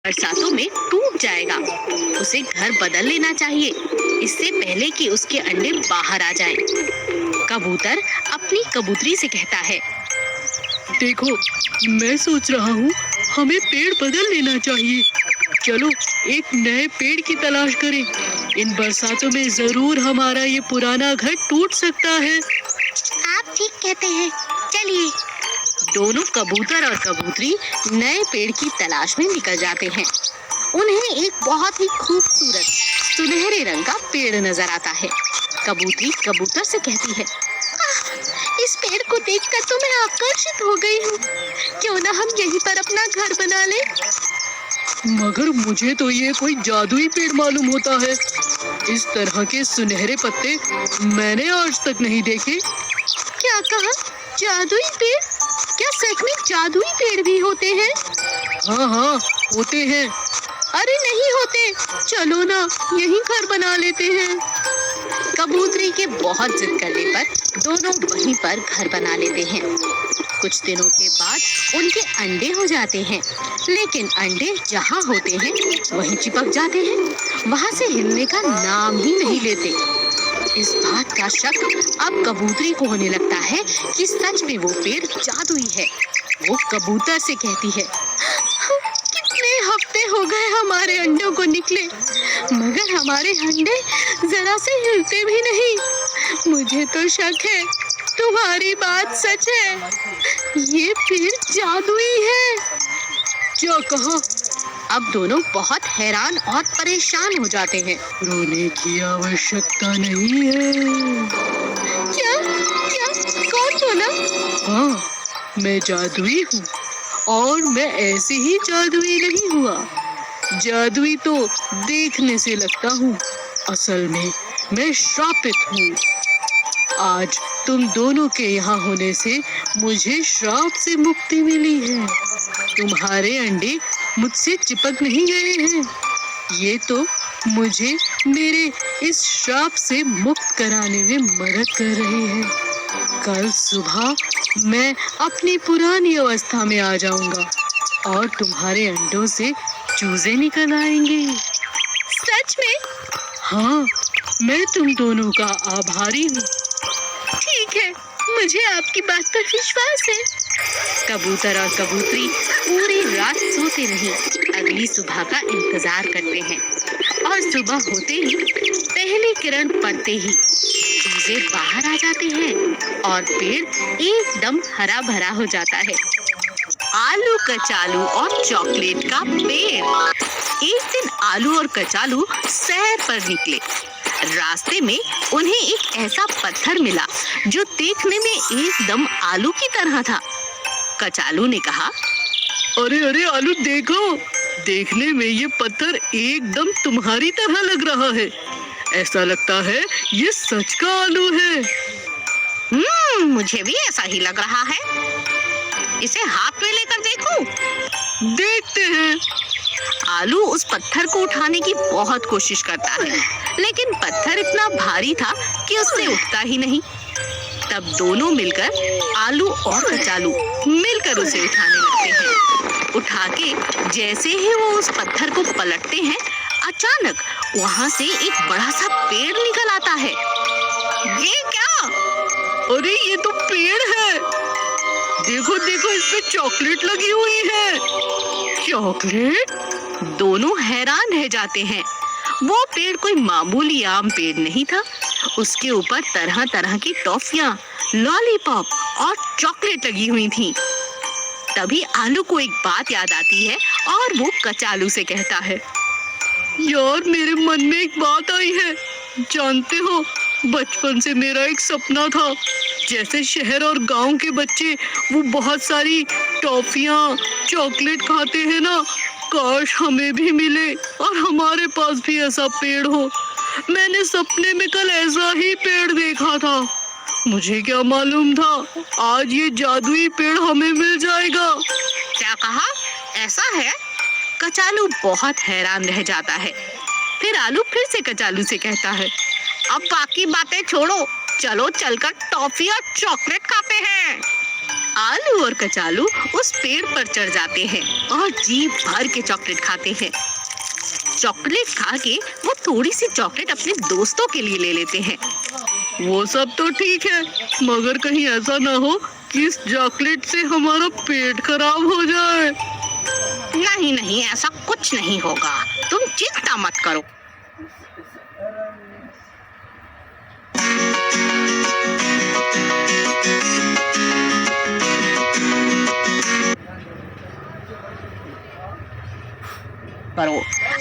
बरसातों में टूट जाएगा। उसे घर बदल लेना चाहिए, इससे पहले कि उसके अंडे बाहर आ जाएं। कबूतर अपनी कबूतरी से कहता है, देखो, मैं सोच रहा हूँ हमें पेड़ बदल लेना चाहिए। चलो एक नए पेड़ की तलाश करें। इन बरसातों में जरूर हमारा ये पुराना घर टूट सकता है। आप ठीक कहते हैं, चलिए। दोनों कबूतर और कबूतरी नए पेड़ की तलाश में निकल जाते हैं। उन्हें एक बहुत ही खूबसूरत सुनहरे रंग का पेड़ नजर आता है। कबूतरी कबूतर से कहती है, इस पेड़ को देखकर तो मैं आकर्षित हो गई हूँ। क्यों ना हम यहीं पर अपना घर बना लें। मगर मुझे तो ये कोई जादुई पेड़ मालूम होता है। इस तरह के सुनहरे पत्ते मैंने आज तक नहीं देखे। क्या कहा? जादुई पेड़? क्या सच में जादुई पेड़ भी होते हैं? हाँ हाँ, होते हैं। अरे नहीं होते, चलो ना यहीं घर बना लेते हैं। कबूतरी के बहुत जिद करने पर दोनों वहीं पर घर बना लेते हैं। कुछ दिनों के बाद उनके अंडे हो जाते हैं, लेकिन अंडे जहाँ होते हैं वहीं चिपक जाते हैं, वहाँ से हिलने का नाम ही नहीं लेते। इस बात का शक अब कबूतरी को होने लगता है कि सच में वो पेड़ जादुई है। वो कबूतर से कहती है, कितने हफ्ते हो गए हमारे अंडों को निकले, मगर हमारे अंडे जरा से हिलते भी नहीं। मुझे तो शक है तुम्हारी बात सच है, ये पेड़ जादुई है। क्या कहा? अब दोनों बहुत हैरान और परेशान हो जाते हैं। रोने की आवश्यकता नहीं है। क्या? क्या? कौन बोला? हाँ, मैं जादुई हूँ और मैं ऐसे ही जादुई नहीं हुआ। जादुई तो देखने से लगता हूँ, असल में मैं श्रापित हूँ। आज तुम दोनों के यहाँ होने से मुझे श्राप से मुक्ति मिली है। तुम्हारे अंडे मुझसे चिपक नहीं गए हैं, ये तो मुझे मेरे इस श्राप से मुक्त कराने में मदद कर रहे हैं। कल सुबह मैं अपनी पुरानी अवस्था में आ जाऊंगा और तुम्हारे अंडों से चूजे निकल आएंगे। सच में? हाँ, मैं तुम दोनों का आभारी हूँ। ठीक है, मुझे आपकी बात पर विश्वास है। कबूतर और कबूतरी पूरी रात सोते नहीं, अगली सुबह का इंतजार करते हैं। और सुबह होते ही पहली किरण पड़ते ही चूजे बाहर आ जाते हैं और पेड़ एकदम हरा भरा हो जाता है। आलू, कचालू और चॉकलेट का पेड़। एक दिन आलू और कचालू सैर पर निकले। रास्ते में उन्हें एक ऐसा पत्थर मिला जो देखने में एकदम आलू की तरह था। कचालू ने कहा, अरे अरे आलू, देखो, देखने में ये पत्थर एकदम तुम्हारी तरह लग रहा है। ऐसा लगता है ये सच का आलू है। मुझे भी ऐसा ही लग रहा है। इसे हाथ में लेकर देखूं? देखते हैं। आलू उस पत्थर को उठाने की बहुत कोशिश करता है, लेकिन पत्थर इतना भारी था कि उससे उठता ही नहीं। तब दोनों मिलकर, आलू और कचालू मिलकर उसे उठाने लगते हैं। उठा के जैसे ही वो उस पत्थर को पलटते हैं, अचानक वहाँ से एक बड़ा सा पेड़ निकल आता है। ये क्या? अरे ये तो पेड़ है। देखो देखो, इस पे चॉकलेट लगी हुई है। चॉकलेट? दोनों हैरान रह जाते हैं। वो पेड़ कोई मामूली आम पेड़ नहीं था, उसके ऊपर तरह तरह की टॉफियां, लॉलीपॉप और चॉकलेट लगी हुई थी। तभी आलू को एक बात याद आती है और वो कचालू से कहता है, यार, मेरे मन में एक बात आई है। जानते हो, बचपन से मेरा एक सपना था, जैसे शहर और गांव के बच्चे वो बहुत सारी टॉफियां, चॉकलेट खाते हैं ना, काश हमें भी मिले और हमारे पास भी ऐसा पेड़ हो। मैंने सपने में कल ऐसा ही पेड़ देखा था। मुझे क्या मालूम था आज ये जादुई पेड़ हमें मिल जाएगा। क्या कहा? ऐसा है? कचालू बहुत हैरान रह जाता है। फिर आलू फिर से कचालू से कहता है, अब बाकी बातें छोड़ो, चलो चलकर टॉफी और चॉकलेट खाते हैं। आलू और कचालू उस पेड़ पर चढ़ जाते हैं और जी भर के चॉकलेट खाते हैं। चॉकलेट खा के वो थोड़ी सी चॉकलेट अपने दोस्तों के लिए ले लेते हैं। वो सब तो ठीक है, मगर कहीं ऐसा ना हो कि इस चॉकलेट से हमारा पेट खराब हो जाए। नहीं नहीं, ऐसा कुछ नहीं होगा, तुम चिंता मत करो।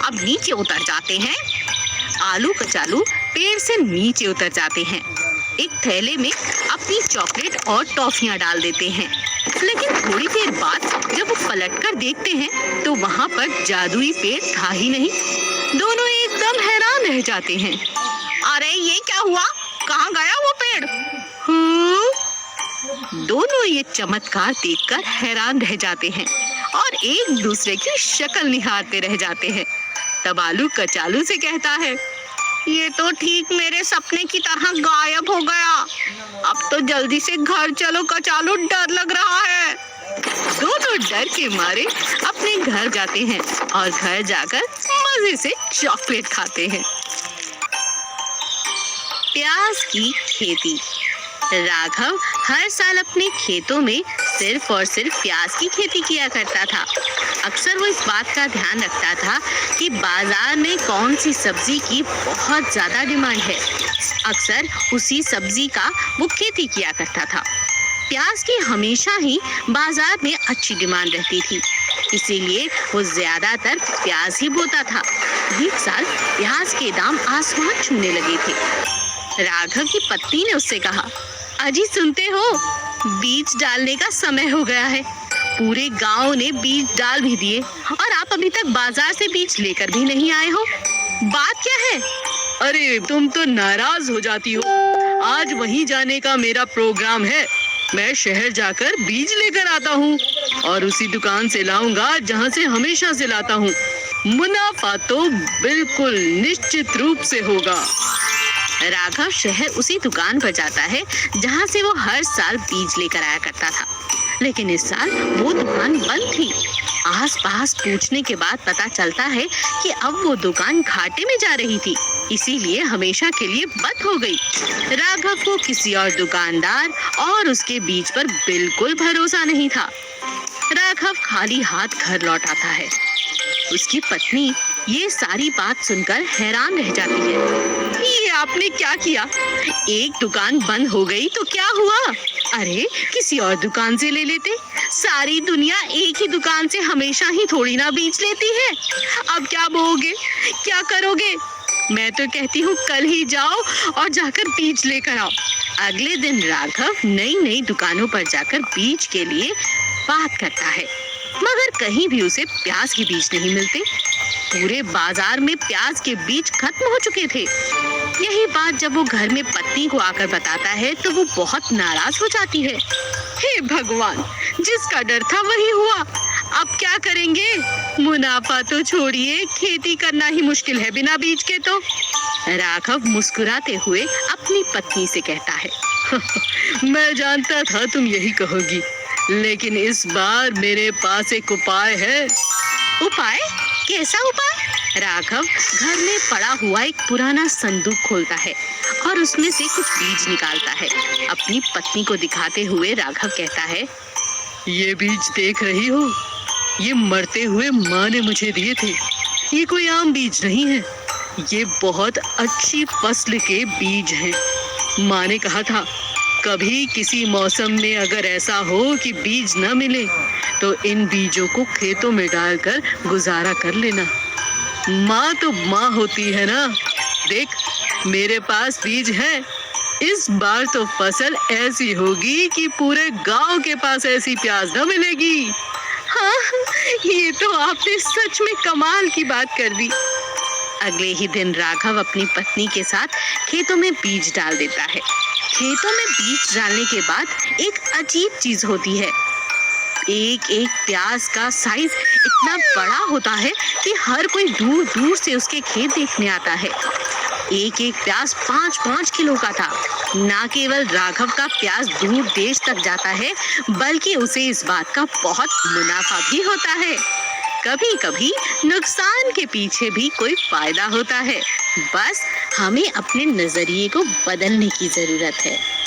अब नीचे उतर जाते हैं। आलू कचालू पेड़ से नीचे उतर जाते हैं। एक थैले में अपनी चॉकलेट और टॉफियां डाल देते हैं। लेकिन थोड़ी देर बाद जब वो पलटकर देखते हैं तो वहाँ पर जादुई पेड़ था ही नहीं। दोनों एकदम हैरान रह जाते हैं। अरे ये क्या हुआ? कहाँ गया वो पेड़? दोनों ये चमत्कार देखकर हैरान रह जाते हैं और एक दूसरे की शक्ल निहारते रह जाते हैं। तब आलू कचालू से कहता है, ये तो ठीक मेरे सपने की तरह गायब हो गया। अब तो जल्दी से घर चलो कचालू, डर लग रहा है। दोनों डर के मारे अपने घर जाते हैं और घर जाकर मजे से चॉकलेट खाते हैं। प्याज की खेती। राघव हर साल अपने खेतों में सिर्फ और सिर्फ प्याज की खेती किया करता था। अक्सर वो इस बात का ध्यान रखता था कि बाजार में कौन सी सब्जी की बहुत ज्यादा डिमांड है। अक्सर उसी सब्जी का वो खेती किया करता था। प्याज की हमेशा ही बाजार में अच्छी डिमांड रहती थी, इसीलिए वो ज्यादातर प्याज ही बोता था। एक साल प्याज के दाम आसमान छूने लगे थे। राघव की पत्नी ने उससे कहा, अजी सुनते हो, बीज डालने का समय हो गया है। पूरे गांव ने बीज डाल भी दिए और आप अभी तक बाजार से बीज लेकर भी नहीं आए हो। बात क्या है? अरे तुम तो नाराज हो जाती हो। आज वहीं जाने का मेरा प्रोग्राम है। मैं शहर जाकर बीज लेकर आता हूँ और उसी दुकान से लाऊंगा जहाँ से हमेशा से लाता हूँ। मुनाफा तो बिल्कुल निश्चित रूप से होगा। राघव शहर उसी दुकान पर जाता है जहाँ से वो हर साल बीज लेकर आया करता था। लेकिन इस साल वो दुकान बंद थी। आस-पास पूछने के बाद पता चलता है कि अब वो दुकान घाटे में जा रही थी, इसीलिए हमेशा के लिए बंद हो गई। राघव को किसी और दुकानदार और उसके बीज पर बिल्कुल भरोसा नहीं था। राघव खाली हाथ घर लौट आता है। उसकी पत्नी ये सारी बात सुनकर हैरान रह जाती है। ये आपने क्या किया? एक दुकान बंद हो गई तो क्या हुआ? अरे किसी और दुकान से ले लेते। सारी दुनिया एक ही दुकान से हमेशा ही थोड़ी ना बीज लेती है। अब क्या बोओगे? क्या करोगे? मैं तो कहती हूँ कल ही जाओ और जाकर बीज लेकर आओ। अगले दिन राघव नई नई दुकानों पर जाकर बीज के लिए बात करता है, मगर कहीं भी उसे प्याज के बीज नहीं मिलते। पूरे बाजार में प्याज के बीज खत्म हो चुके थे। यही बात जब वो घर में पत्नी को आकर बताता है तो वो बहुत नाराज हो जाती है। हे भगवान, जिसका डर था वही हुआ। अब क्या करेंगे? मुनाफा तो छोड़िए, खेती करना ही मुश्किल है बिना बीज के तो। राघव मुस्कुराते हुए अपनी पत्नी से कहता है, मैं जानता था तुम यही कहोगी, लेकिन इस बार मेरे पास एक उपाय है। उपाय? कैसा उपाय? राघव घर में पड़ा हुआ एक पुराना संदूक खोलता है और उसमें से कुछ बीज निकालता है। अपनी पत्नी को दिखाते हुए राघव कहता है, ये बीज देख रही हो? ये मरते हुए माँ ने मुझे दिए थे। ये कोई आम बीज नहीं है, ये बहुत अच्छी फसल के बीज हैं। माँ ने कहा था, कभी किसी मौसम में अगर ऐसा हो कि बीज न मिले तो इन बीजों को खेतों में डालकर गुजारा कर लेना। माँ तो माँ होती है ना। देख, मेरे पास बीज है। इस बार तो फसल ऐसी होगी कि पूरे गांव के पास ऐसी प्याज न मिलेगी। हाँ, ये तो आपने सच में कमाल की बात कर दी। अगले ही दिन राघव अपनी पत्नी के साथ खेतों में बीज डाल देता है। खेतों में बीज डालने के बाद एक अजीब चीज होती है। एक एक प्याज का साइज इतना बड़ा होता है कि हर कोई दूर दूर से उसके खेत देखने आता है। एक एक प्याज 5-5 किलो का था। न केवल राघव का प्याज दूर देश तक जाता है, बल्कि उसे इस बात का बहुत मुनाफा भी होता है। कभी कभी नुकसान के पीछे भी कोई फायदा होता है। बस हमें अपने नजरिए को बदलने की जरूरत है।